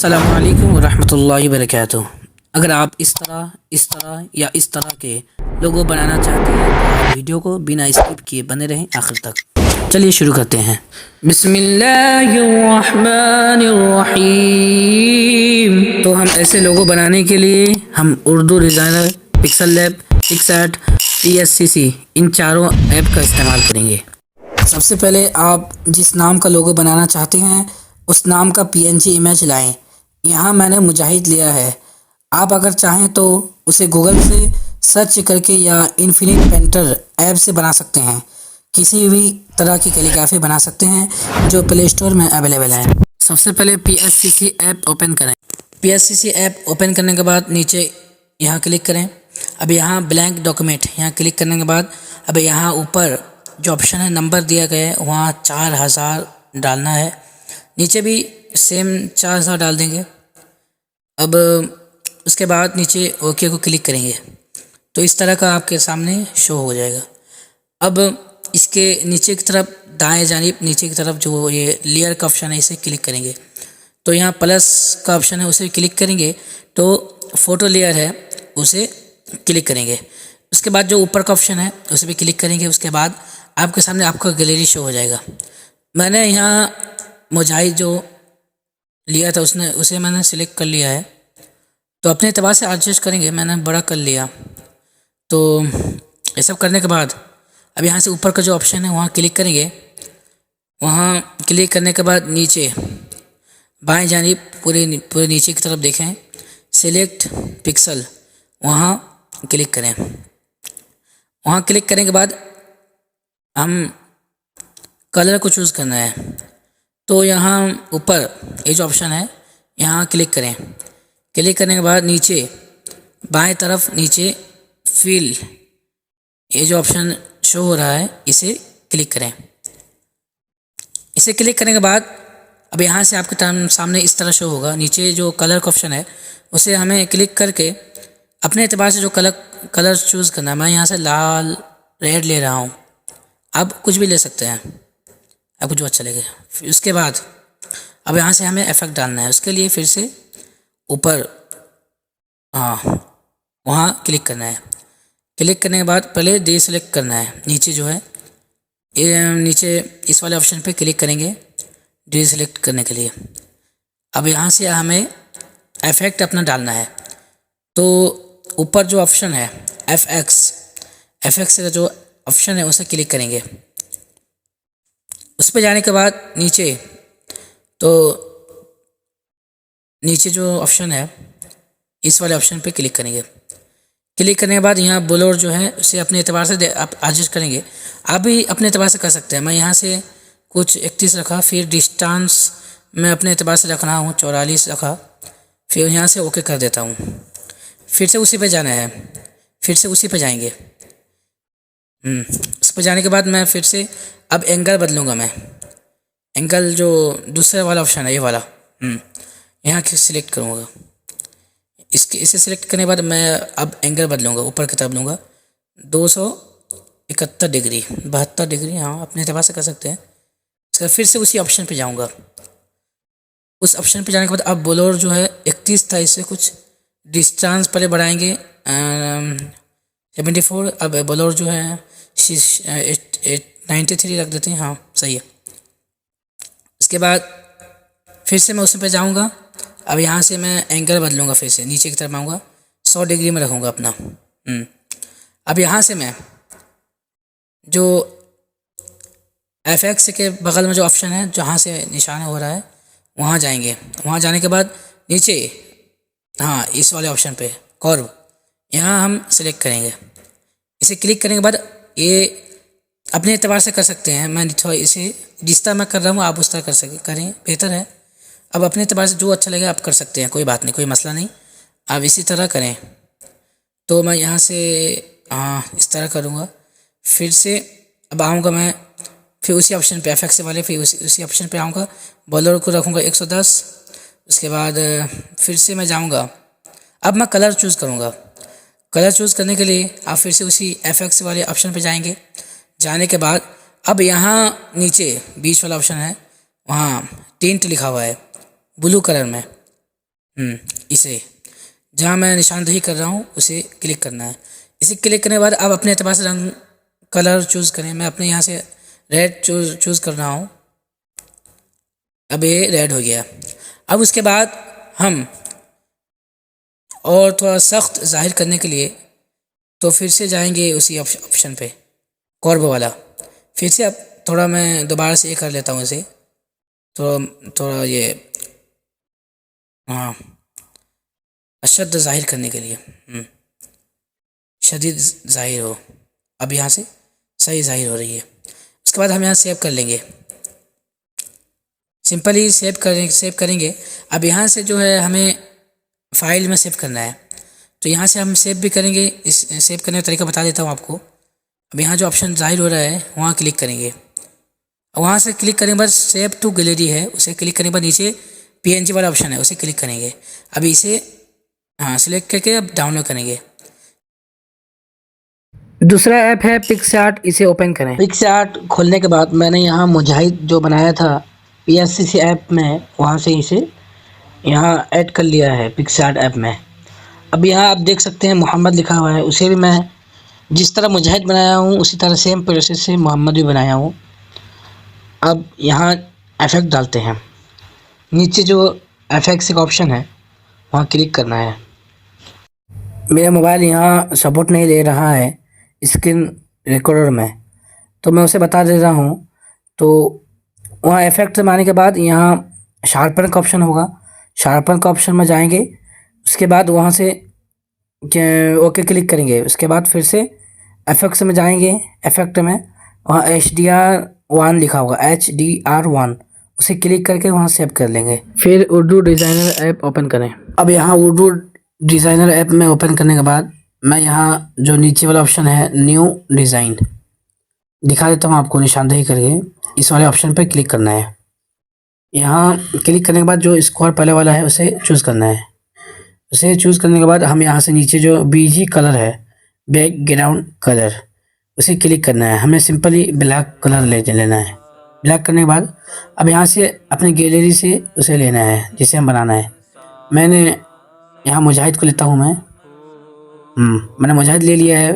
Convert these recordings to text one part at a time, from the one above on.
अस्सलामु अलैकुम वरहमतुल्लाहि वबरकातुहू। अगर आप इस तरह या इस तरह के लोगो बनाना चाहते हैं तो आप वीडियो को बिना स्किप किए बने रहें आखिर तक। चलिए शुरू करते हैं। बिस्मिल्लाहिर्रहमानिर्रहीम। तो हम ऐसे लोगो बनाने के लिए हम Urdu designer, pixel lab, PicsArt, PSCC इन चारों ऐप का इस्तेमाल करेंगे। सबसे पहले आप जिस नाम का लोगो बनाना चाहते हैं उस नाम का PNG इमेज लाएं। यहाँ मैंने मुजाहिद लिया है। आप अगर चाहें तो उसे गूगल से सर्च करके या इन्फिनिट पेंटर ऐप से बना सकते हैं। किसी भी तरह की कैलीग्राफी बना सकते हैं जो प्ले स्टोर में अवेलेबल है। सबसे पहले PSCC ऐप ओपन करें। PSCC ऐप ओपन करने के बाद नीचे यहाँ क्लिक करें। अब यहाँ ब्लैंक डॉक्यूमेंट यहाँ क्लिक करने के बाद अब यहाँ ऊपर जो ऑप्शन है नंबर दिया गया है वहाँ 4000 डालना है। नीचे भी सेम 4000 डाल देंगे। अब उसके बाद नीचे ओके को क्लिक करेंगे तो इस तरह का आपके सामने शो हो जाएगा। अब इसके नीचे की तरफ दाएं जानिब नीचे की तरफ जो ये लेयर का ऑप्शन है इसे क्लिक करेंगे तो यहाँ प्लस का ऑप्शन है उसे क्लिक करेंगे तो फ़ोटो लेयर है उसे क्लिक करेंगे। उसके बाद जो ऊपर का ऑप्शन है उसे भी क्लिक करेंगे। उसके बाद आपके सामने आपका गैलरी शो हो जाएगा। मैंने यहाँ मुजाहिद जो लिया था उसे मैंने सिलेक्ट कर लिया है तो अपने एतबार से एडजस्ट करेंगे। मैंने बड़ा कर लिया। तो ये सब करने के बाद अब यहाँ से ऊपर का जो ऑप्शन है वहाँ क्लिक करेंगे। वहाँ क्लिक करने के बाद नीचे बाएं जानिब पूरे नीचे की तरफ देखें, सिलेक्ट पिक्सल वहाँ क्लिक करें। वहाँ क्लिक करने के बाद हम कलर को चूज़ करना है तो यहाँ ऊपर ये जो ऑप्शन है यहाँ क्लिक करें। क्लिक करने के बाद नीचे बाएं तरफ नीचे फिल ये जो ऑप्शन शो हो रहा है इसे क्लिक करें। इसे क्लिक करने के बाद अब यहाँ से आपके सामने इस तरह शो होगा। नीचे जो कलर का ऑप्शन है उसे हमें क्लिक करके अपने एतबार से जो कलर चूज़ करना है। मैं यहाँ से लाल रेड ले रहा हूँ। आप कुछ भी ले सकते हैं, आपको जो अच्छा लगे। फिर उसके बाद अब यहाँ से हमें इफेक्ट डालना है। उसके लिए फिर से ऊपर वहाँ क्लिक करना है। क्लिक करने के बाद पहले डीसेलेक्ट करना है। नीचे जो है नीचे इस वाले ऑप्शन पे क्लिक करेंगे डीसेलेक्ट करने के लिए। अब यहाँ से हमें इफेक्ट अपना डालना है तो ऊपर जो ऑप्शन है FX का जो ऑप्शन है उसे क्लिक करेंगे। उस पर जाने के बाद नीचे जो ऑप्शन है इस वाले ऑप्शन पे क्लिक करेंगे। क्लिक करने के बाद यहाँ ब्लोर जो है उसे अपने एतबार से आप एडजस्ट करेंगे। आप भी अपने एतबार से कर सकते हैं। मैं यहाँ से कुछ 31 रखा। फिर डिस्टेंस मैं अपने एतबार से रख रहा हूँ 44 रखा। फिर यहाँ से ओके कर देता हूँ। फिर से उसी पे जाना है। फिर से उसी पे जाएंगे। उस पर जाने के बाद मैं फिर से अब एंगल बदलूँगा। मैं एंगल जो दूसरे वाला ऑप्शन है ये वाला यहाँ सिलेक्ट करूँगा। इसे सिलेक्ट करने के बाद मैं अब एंगल बदलूँगा, ऊपर की तरफ लूँगा 271 डिग्री 72 डिग्री। हाँ, अपने एतबार से कर सकते हैं। इसका फिर से उसी ऑप्शन पे जाऊँगा। उस ऑप्शन पे जाने के बाद अब ब्लोर जो है 31 था, इससे कुछ डिस्टेंस पहले बढ़ाएंगे 74। अब ब्लोर जो है 93 रख देते हैं। हाँ, सही है। इसके बाद फिर से मैं उस पे जाऊँगा। अब यहाँ से मैं एंगल बदलूँगा। फिर से नीचे की तरफ आऊँगा 100 डिग्री में रखूँगा अपना। अब यहाँ से मैं जो FX के बगल में जो ऑप्शन है जहाँ से निशान हो रहा है वहाँ जाएंगे। वहाँ जाने के बाद नीचे इस वाले ऑप्शन पे कर्व यहाँ हम सिलेक्ट करेंगे। इसे क्लिक करने के बाद ये अपने एतबार से कर सकते हैं। मैं थोड़ा इसे जिस तरह मैं कर रहा हूँ आप उस तरह करें, बेहतर है। अब अपने एतबार से जो अच्छा लगे आप कर सकते हैं, कोई बात नहीं, कोई मसला नहीं। आप इसी तरह करें। तो मैं यहाँ से इस तरह करूँगा। फिर से अब आऊँगा मैं फिर उसी ऑप्शन पे FX वाले फिर उसी ऑप्शन पे आऊँगा। बॉलर को रखूँगा 110। उसके बाद फिर से मैं जाऊँगा। अब मैं कलर चूज़ करूँगा। कलर चूज़ करने के लिए आप फिर से उसी FX वाले ऑप्शन पे जाएंगे। जाने के बाद अब यहाँ नीचे बीच वाला ऑप्शन है वहाँ टिंट लिखा हुआ है ब्लू कलर में। इसे जहाँ मैं निशानदेही कर रहा हूँ उसे क्लिक करना है। इसे क्लिक करने के बाद आप अपने एतबार से रंग कलर चूज़ करें। मैं अपने यहाँ से रेड चूज़ कर रहा हूँ। अब ये रेड हो गया। अब उसके बाद हम और थोड़ा सख्त ज़ाहिर करने के लिए तो फिर से जाएंगे उसी ऑप्शन पे, कॉर्ब वाला। फिर से अब थोड़ा मैं दोबारा से ये कर लेता हूँ इसे, तो थोड़ा ये हाँ अशद ज़ाहिर करने के लिए शदीद ज़ाहिर हो। अब यहाँ से सही ज़ाहिर हो रही है। उसके बाद हम यहाँ सेव कर लेंगे, सिंपल ही सेव करेंगे। अब यहाँ से जो है हमें फ़ाइल में सेव करना है, तो यहाँ से हम सेव भी करेंगे। इस सेव करने का तरीका बता देता हूँ आपको। अब यहाँ जो ऑप्शन ज़ाहिर हो रहा है वहाँ क्लिक करेंगे। वहाँ से क्लिक करने के बाद सेव टू गैलरी है, उसे क्लिक करने के बाद नीचे PNG वाला ऑप्शन है, उसे क्लिक करेंगे। अभी इसे सिलेक्ट करके अब डाउनलोड करेंगे। दूसरा ऐप है पिक्सआर्ट, इसे ओपन करें। पिक्सआर्ट खोलने के बाद मैंने यहाँ मुजाहिद जो बनाया था PSCC ऐप में, वहाँ से इसे यहाँ ऐड कर लिया है पिक्सआर्ट ऐप में। अब यहाँ आप देख सकते हैं मोहम्मद लिखा हुआ है, उसे भी मैं जिस तरह मुजाहिद बनाया हूँ उसी तरह सेम प्रोसेस से मोहम्मद भी बनाया हूँ। अब यहाँ इफेक्ट डालते हैं। नीचे जो इफेक्ट्स का ऑप्शन है वहाँ क्लिक करना है। मेरा मोबाइल यहाँ सपोर्ट नहीं ले रहा है स्क्रीन रिकॉर्डर में, तो मैं उसे बता दे रहा हूँ। तो वहाँ इफेक्ट में आने के बाद यहाँ शार्पन का ऑप्शन होगा, शार्पन का ऑप्शन में जाएंगे। उसके बाद वहाँ से ओके क्लिक करेंगे। उसके बाद फिर से इफेक्ट्स में जाएंगे। इफेक्ट में वहाँ HDR1 लिखा होगा, HDR1, उसे क्लिक करके वहाँ सेव कर लेंगे। फिर उर्दू डिज़ाइनर ऐप ओपन करें। अब यहाँ उर्दू डिज़ाइनर ऐप में ओपन करने के बाद मैं यहाँ जो नीचे वाला ऑप्शन है न्यू डिज़ाइन दिखा देता हूँ आपको निशानदेही करके। इस वाले ऑप्शन पर क्लिक करना है। यहाँ क्लिक करने के बाद जो स्क्वायर पहले वाला है उसे चूज़ करना है। उसे चूज़ करने के बाद हम यहाँ से नीचे जो BG कलर है, बैकग्राउंड कलर, उसे क्लिक करना है। हमें सिंपली ब्लैक कलर लेना है। ब्लैक करने के बाद अब यहाँ से अपनी गैलरी से उसे लेना है जिसे हम बनाना है। मैंने यहाँ मुजाहिद को लेता हूँ मैंने मुजाहिद ले लिया है।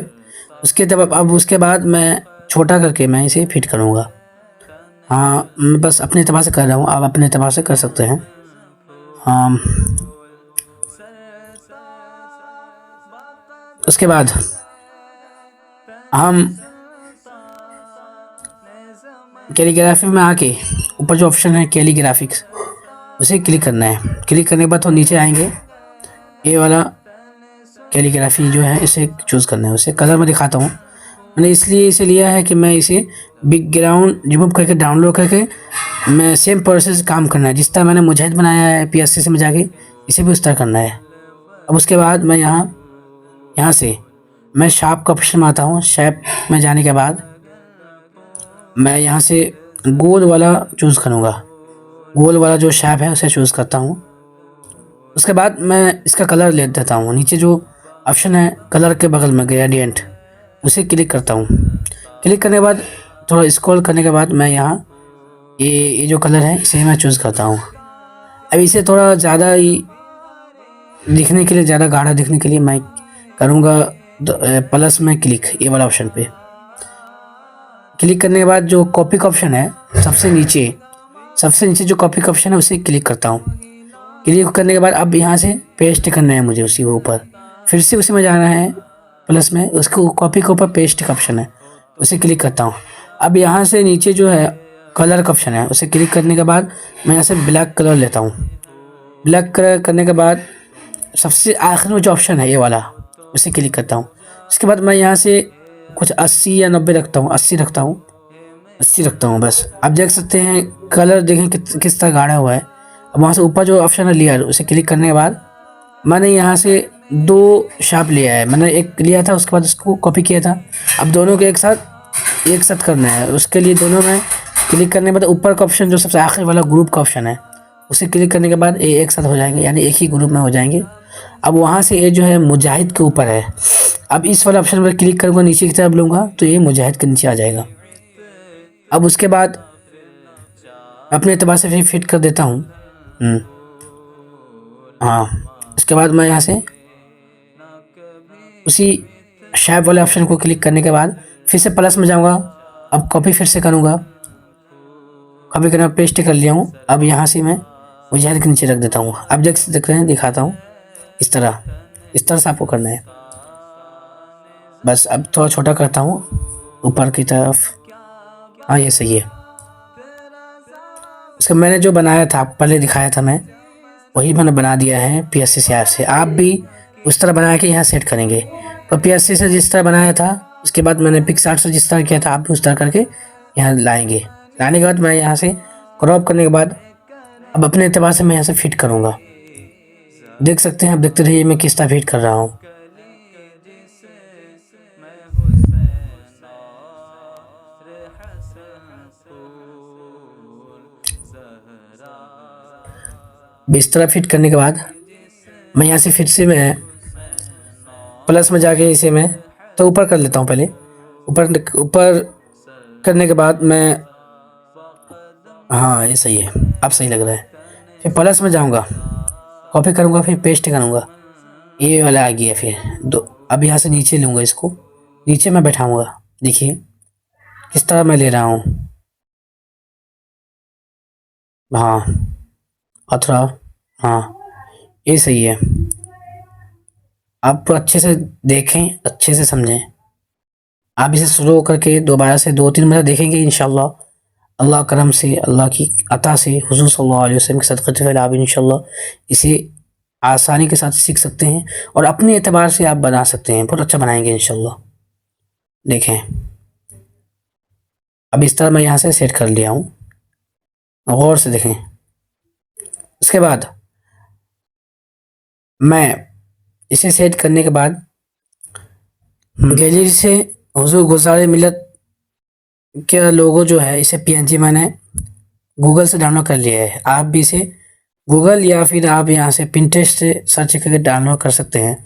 उसके बाद मैं छोटा करके मैं इसे फिट करूँगा। मैं बस अपने एतबार से कर रहा हूँ, आप अपने एतबार से कर सकते हैं। उसके बाद हम कैलीग्राफी में आके ऊपर जो ऑप्शन है कैलीग्राफिक्स, उसे क्लिक करना है। क्लिक करने के बाद तो नीचे आएंगे, ये वाला कैलीग्राफी जो है इसे चूज़ करना है। उसे कलर में दिखाता हूँ। मैंने इसलिए इसे लिया है कि मैं इसे बैकग्राउंड रिमूव करके डाउनलोड करके मैं सेम प्रोसेस काम करना है। जिस तरह मैंने मुजाहिद बनाया है PSCC में जाके, इसे भी उस तरह करना है। अब उसके बाद मैं यहाँ से मैं शार्प का ऑप्शन में आता हूँ। शेप में जाने के बाद मैं यहाँ से गोल वाला चूज़ करूँगा। गोल वाला जो शेप है उसे चूज़ करता हूँ। उसके बाद मैं इसका कलर ले देता हूँ। नीचे जो ऑप्शन है कलर के बगल में ग्रेडियंट, उसे क्लिक करता हूँ। क्लिक करने के बाद थोड़ा स्क्रॉल करने के बाद मैं यहाँ ये जो कलर है इसे मैं चूज़ करता हूँ। अब इसे थोड़ा ज़्यादा ही दिखने के लिए, ज़्यादा गाढ़ा दिखने के लिए मैं करूँगा प्लस में क्लिक, ये वाला ऑप्शन पे क्लिक करने के बाद जो कॉपी का ऑप्शन है सबसे नीचे जो कॉपी का ऑप्शन है उसे क्लिक करता हूँ। क्लिक करने के बाद अब यहाँ से पेस्ट करना है मुझे उसी के ऊपर। फिर से उसी में जाना है प्लस में, उसको कॉपी के ऊपर पेस्ट का ऑप्शन है, उसे क्लिक करता हूँ। अब यहाँ से नीचे जो है कलर का ऑप्शन है, उसे क्लिक करने के बाद मैं यहाँ से ब्लैक कलर लेता हूँ। ब्लैक कलर करने के बाद सबसे आखिर में जो ऑप्शन है ये वाला, उसे क्लिक करता हूँ। इसके बाद मैं यहाँ से कुछ 80 या 90 रखता हूँ, 80 रखता हूँ बस। आप देख सकते हैं कलर देखें किस तरह गाढ़ा हुआ है। अब वहाँ से ऊपर जो ऑप्शन है लेयर, उसे क्लिक करने के बाद मैंने यहाँ से 2 शार्प लिया है। मैंने एक लिया था, उसके बाद उसको कॉपी किया था। अब दोनों को एक साथ करना है। उसके लिए दोनों में क्लिक करने के बाद ऊपर का ऑप्शन जो सबसे आखिर वाला ग्रुप का ऑप्शन है, उसे क्लिक करने के बाद ये एक साथ हो जाएंगे, यानी एक ही ग्रुप में हो जाएंगे। अब वहाँ से ये जो है मुजाहिद के ऊपर है। अब इस वाले ऑप्शन पर क्लिक करूँगा, नीचे की तरफ लूँगा तो ये मुजाहिद के नीचे आ जाएगा। अब उसके बाद अपने एतबार से फिर फिट कर देता हूँ। हाँ, इसके बाद मैं यहाँ से उसी शेप वाले ऑप्शन को क्लिक करने के बाद फिर से प्लस में जाऊँगा। अब कॉपी फिर से करूँगा, कॉपी करना पेस्ट कर लिया हूँ। अब यहाँ से मैं मुझे के नीचे रख देता हूँ। अब देख रहे हैं, दिखाता हूँ। इस तरह से आपको करना है। बस अब थोड़ा छोटा करता हूँ ऊपर की तरफ। हाँ, ये सही है। इसका मैंने जो बनाया था, पहले दिखाया था मैं, वही मैंने बना दिया है PSC से। आप भी उस तरह बना के यहाँ सेट करेंगे। तो PSC से जिस तरह बनाया था, उसके बाद मैंने पिक्सआर्ट से जिस तरह किया था, आप भी उस तरह करके यहाँ लाएंगे। लाने के बाद मैं यहाँ से क्रॉप करने के बाद अब अपने एतबार से मैं यहाँ से फिट करूँगा। देख सकते हैं, आप देखते रहिए मैं किस तरह फिट कर रहा हूँ। इस तरह फिट करने के बाद मैं यहाँ से फिर से मैं प्लस में जाके इसे मैं तो ऊपर कर लेता हूँ। पहले ऊपर करने के बाद मैं, हाँ ये सही है, अब सही लग रहा है। फिर प्लस में जाऊँगा, कॉपी करूँगा, फिर पेस्ट करूँगा, ये वाला आ गया। फिर दो, अब यहाँ से नीचे लूँगा, इसको नीचे मैं बैठाऊँगा। देखिए किस तरह मैं ले रहा हूँ। हाँ, और थोड़ा, हाँ ये सही है। आप अच्छे से देखें, अच्छे से समझें। आप इसे स्लो करके दोबारा से 2-3 बार देखेंगे, इंशाल्लाह अल्लाह करम से, अल्लाह की अता से, हुज़ूर सल्लल्लाहु अलैहि वसल्लम के सदक़े फ़ैल आप इंशाल्लाह इसे आसानी के साथ सीख सकते हैं और अपने एतबार से आप बना सकते हैं। बहुत अच्छा बनाएंगे इंशाल्लाह। देखें, अब इस तरह मैं यहाँ से सेट कर लिया हूँ, गौर से देखें। उसके बाद मैं इसे सेट करने के बाद गैलरी से हुज़ूर गुज़ारे मिलत का लोगो जो है, इसे PNG मैंने गूगल से डाउनलोड कर लिया है। आप भी इसे गूगल या फिर आप यहाँ से पिंटरेस्ट से सर्च करके डाउनलोड कर सकते हैं।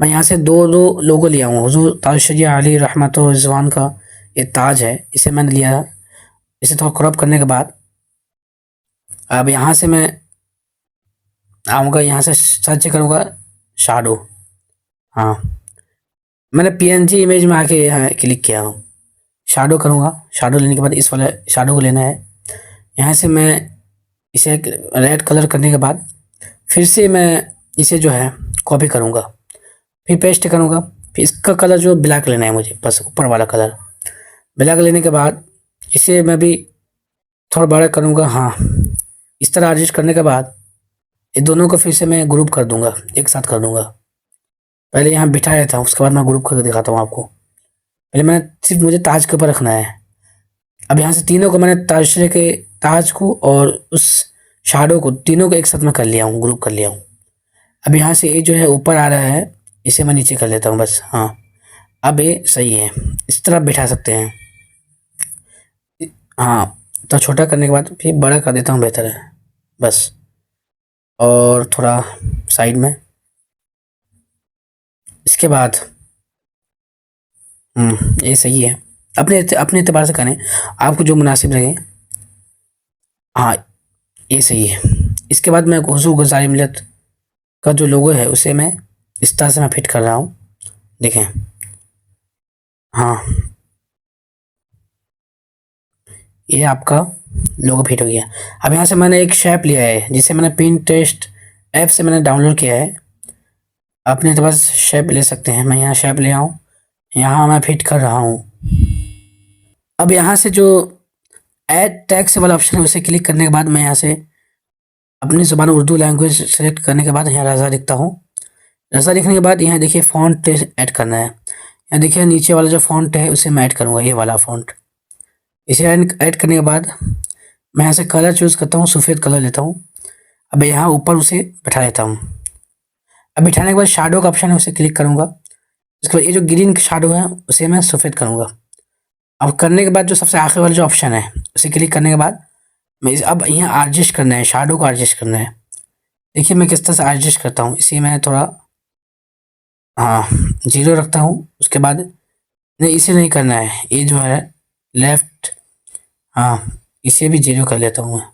मैं यहाँ से दो लोगो लिया हूँ। हुज़ूर ताज शरीया अली रहमत व रिज़वान का ये ताज है, इसे मैंने लिया। इसे थोड़ा क्रॉप करने के बाद अब यहाँ से मैं आऊँगा, यहाँ से सर्च करूँगा शैडो। हाँ, मैंने PNG इमेज में आके यहाँ क्लिक किया हूँ। शैडो करूँगा, शैडो लेने के बाद इस वाले शैडो को लेना है। यहाँ से मैं इसे रेड कलर करने के बाद फिर से मैं इसे जो है कॉपी करूँगा, फिर पेस्ट करूँगा। फिर इसका कलर जो ब्लैक लेना है मुझे, बस ऊपर वाला कलर ब्लैक लेने के बाद इसे मैं भी थोड़ा बड़ा करूँगा। हाँ, इस तरह एडजस्ट करने के बाद ये दोनों को फिर से मैं ग्रुप कर दूँगा, एक साथ कर दूँगा। पहले यहाँ बिठाया था, उसके बाद मैं ग्रुप करके दिखाता हूँ आपको। पहले मैंने सिर्फ मुझे ताज के ऊपर रखना है। अब यहाँ से तीनों को मैंने ताजरे के ताज को और उस शैडो को, तीनों को एक साथ में कर लिया हूँ, ग्रुप कर लिया हूँ। अब यहाँ से ये जो है ऊपर आ रहा है, इसे मैं नीचे कर लेता हूँ बस। हाँ, अब ये सही है, इस तरह बिठा सकते हैं। हाँ, तो छोटा करने के बाद फिर बड़ा कर देता हूँ, बेहतर है बस। और थोड़ा साइड में, इसके बाद ये सही है। अपने एतबार से करें, आपको जो मुनासिब लगे। हाँ, ये सही है। इसके बाद मैं हुज़ूर गुज़ारे मिलत का जो लोगो है उसे मैं इस तरह से मैं फिट कर रहा हूँ। देखें, हाँ ये आपका लोगो फिट हो गया। अब यहाँ से मैंने एक शेप लिया है जिसे मैंने पिंटरेस्ट ऐप से मैंने डाउनलोड किया है। अपने तो बस शेप ले सकते हैं। मैं यहाँ शेप ले आऊँ, यहाँ मैं फिट कर रहा हूँ। अब यहाँ से जो ऐड टेक्स्ट वाला ऑप्शन है उसे क्लिक करने के बाद मैं यहाँ से अपनी ज़ुबान उर्दू लैंग्वेज सेलेक्ट करने के बाद यहाँ रज़ा लिखता हूँ। रज़ा लिखने के बाद यहाँ देखिए फ़ॉन्ट ऐड करना है। यहाँ देखिए नीचे वाला जो फ़ॉन्ट है उसे मैं ऐड करूँगा, ये वाला फ़ॉन्ट। इसे ऐड करने के बाद मैं यहाँ से कलर चूज़ करता हूँ, सफ़ेद कलर लेता हूँ। अब यहाँ ऊपर उसे बैठा लेता हूँ। अब बिठाने के बाद शैडो का ऑप्शन है, उसे क्लिक करूँगा। इसके बाद ये जो ग्रीन शैडो है उसे मैं सफ़ेद करूँगा। अब करने के बाद जो सबसे आखिर वाला जो ऑप्शन है उसे क्लिक करने के बाद मैं अब यहाँ एडजस्ट करना है, शैडो को एडजस्ट करना है। देखिए मैं किस तरह से एडजस्ट करता हूँ। इसे मैं थोड़ा, हाँ 0 रखता हूँ। उसके बाद नहीं, इसे नहीं करना है, ये जो है लेफ़्ट, हाँ इसे भी 0 कर लेता हूँ मैं।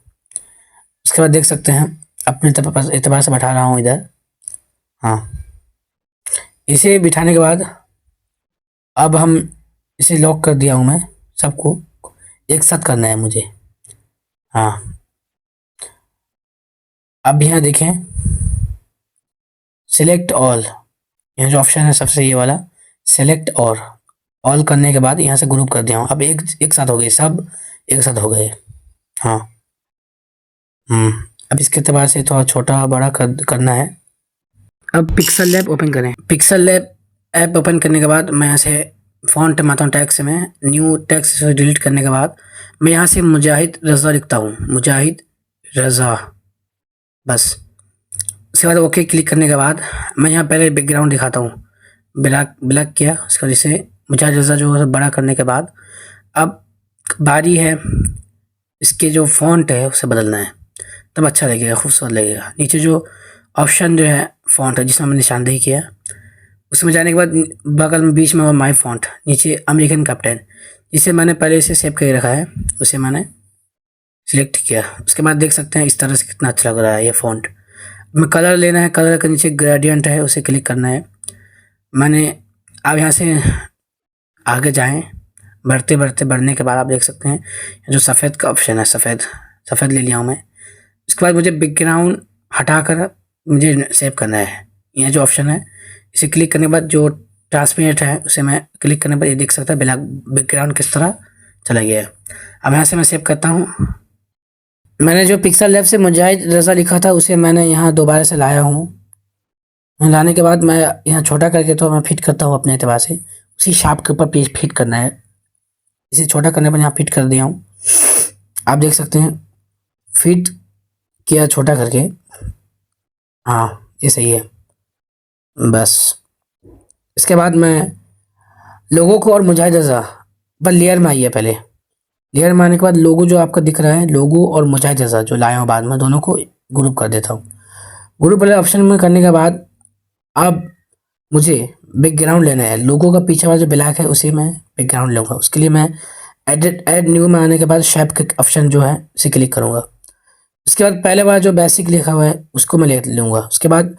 उसके बाद देख सकते हैं अपने एतबार से बैठा रहा हूँ इधर। हाँ, इसे बिठाने के बाद अब हम इसे लॉक कर दिया हूँ मैं, सबको एक साथ करना है मुझे। हाँ, अब यहाँ देखें, सिलेक्ट ऑल, यहाँ जो ऑप्शन है सबसे ये वाला सेलेक्ट ऑल करने के बाद यहाँ से ग्रुप कर दिया हूँ। अब एक साथ हो गए, सब एक साथ हो गए। हाँ, अब इसके एतबार से थोड़ा छोटा बड़ा करना है। अब पिक्सल लैब ओपन करें। पिक्सल लैब ऐप ओपन करने के बाद मैं यहाँ से फ़ॉन्ट माता हूँ टैक्स में, न्यू टैक्स से डिलीट करने के बाद मैं यहाँ से मुजाहिद रज़ा लिखता हूँ, मुजाहिद रज़ा, बस। उसके बाद ओके क्लिक करने के बाद मैं यहाँ पहले बैकग्राउंड दिखाता हूँ, ब्लैक किया, उसकी वजह से मुजाहिद रज़ा जो है बड़ा करने के बाद अब बारी है इसके जो फ़ॉन्ट है उसे बदलना है, तब अच्छा लगेगा, खूबसूरत लगेगा। नीचे जो ऑप्शन जो है फ़ॉन्ट है जिसमें मैंने निशानदेही किया, उसमें जाने के बाद बगल में बीच में वो माई फ़ॉन्ट, नीचे अमेरिकन कैप्टन, जिसे मैंने पहले से सेव करके रखा है, उसे मैंने सिलेक्ट किया। उसके बाद देख सकते हैं इस तरह से कितना अच्छा लग रहा है ये फ़ॉन्ट। मैं कलर लेना है, कलर के नीचे ग्रेडियंट है उसे क्लिक करना है मैंने। अब यहाँ से आगे जाएँ, बढ़ने के बाद आप देख सकते हैं जो सफ़ेद का ऑप्शन है, सफ़ेद ले लिया हूँ मैं। उसके बाद मुझे बैकग्राउंड हटाकर मुझे सेव करना है। यह जो ऑप्शन है इसे क्लिक करने के बाद जो ट्रांसपेरेंट है उसे मैं क्लिक करने पर ये देख सकता है बैकग्राउंड किस तरह चला गया है। अब यहाँ से मैं सेव करता हूँ। मैंने जो पिक्सल लैब से मुजाहिद रज़ा लिखा था उसे मैंने यहाँ दोबारा से लाया हूँ। लाने के बाद मैं यहाँ छोटा करके तो मैं फिट करता हूँ अपने एतबार से, उसी शार्प के ऊपर पेज फिट करना है। इसे छोटा करने पर यहाँ फिट कर दिया हूँ, आप देख सकते हैं फिट किया छोटा करके। हाँ, ये सही है, बस। इसके बाद मैं लोगों को और मुजाहिद रज़ा बस लेयर में आइए, पहले लेयर में आने के बाद लोगो जो आपका दिख रहा है, लोगो और मुजाहिद रज़ा जो लाया हूँ बाद में, दोनों को ग्रुप कर देता हूँ। ग्रुप वाले ऑप्शन में करने के बाद अब मुझे बैकग्राउंड लेना है, लोगो का पीछे वाला जो ब्लैक है उसे मैं बैकग्राउंड लूँगा। उसके लिए मैं ऐड न्यू में आने के बाद शेप का ऑप्शन जो है उसे क्लिक करूँगा। उसके बाद पहले वाला जो बेसिक लिखा हुआ है उसको मैं ले लूँगा। उसके बाद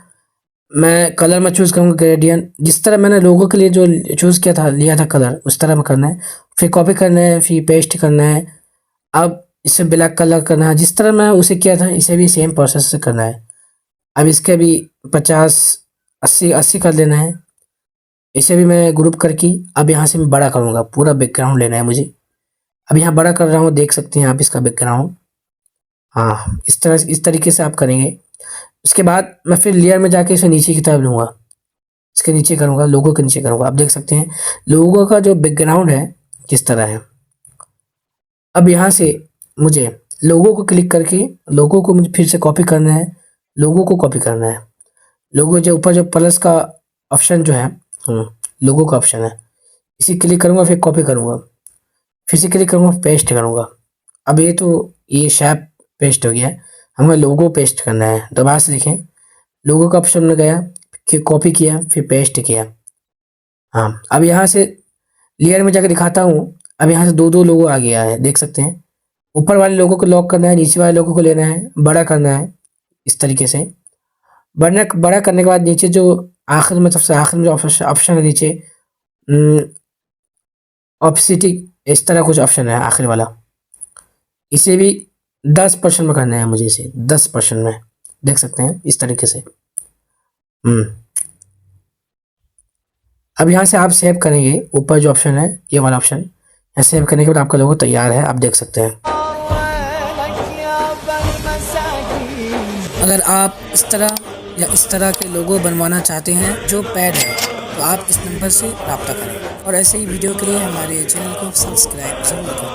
मैं कलर में चूज़ करूँगा ग्रेडियंट, जिस तरह मैंने लोगो के लिए जो चूज़ किया था, लिया था कलर, उस तरह में करना है। फिर कॉपी करना है, फिर पेस्ट करना है। अब इसे ब्लैक कलर करना है, जिस तरह मैं उसे किया था इसे भी सेम प्रोसेस से करना है। अब इसके भी 50-80 कर लेना है। इसे भी मैं ग्रुप करके अब यहाँ से मैं बड़ा करूँगा, पूरा बैकग्राउंड लेना है मुझे। अब यहाँ बड़ा कर रहा हूँ, देख सकते हैं आप इसका बैकग्राउंड। हाँ, इस तरीके से आप करेंगे। उसके बाद मैं फिर लेयर में जाके इसे नीचे की तरफ लूँगा, इसके नीचे करूँगा, लोगो के नीचे करूँगा। आप देख सकते हैं लोगो का जो बैकग्राउंड है किस तरह है। अब यहाँ से मुझे लोगो को क्लिक करके लोगो को मुझे फिर से कॉपी करना है, लोगो को कॉपी करना है। लोगो जो ऊपर जो प्लस का ऑप्शन जो है, लोगो का ऑप्शन है, इसे क्लिक करूँगा, फिर कॉपी करूँगा, फिर से क्लिक करूँगा, पेस्ट करूँगा। अब ये शेप पेस्ट हो गया है, हमें लोगो पेस्ट करना है। दोबारा से देखें, लोगो का ऑप्शन में गया, फिर कॉपी किया, फिर पेस्ट किया। हाँ, अब यहाँ से लेयर में जाकर दिखाता हूँ। अब यहाँ से दो लोगो आ गया है, देख सकते हैं। ऊपर वाले लोगों को लॉक करना है, नीचे वाले लोगों को लेना है, बड़ा करना है इस तरीके से। बड़ा करने के बाद नीचे जो आखिर में, सबसे आखिर में जो ऑप्शन है नीचे, ऑप्सिटी, इस तरह कुछ ऑप्शन है आखिर वाला, इसे भी 10% में करना है मुझे, इसे 10% में, देख सकते हैं इस तरीके से। अब यहाँ से आप सेव करेंगे, ऊपर जो ऑप्शन है ये वाला ऑप्शन, यहाँ सेव करने के बाद आपका लोगो तैयार है, आप देख सकते हैं। अगर आप इस तरह या इस तरह के लोगो बनवाना चाहते हैं जो पैड है, तो आप इस नंबर से रब्ता करें। और ऐसे ही वीडियो के लिए हमारे चैनल को सब्सक्राइब जरूर करें।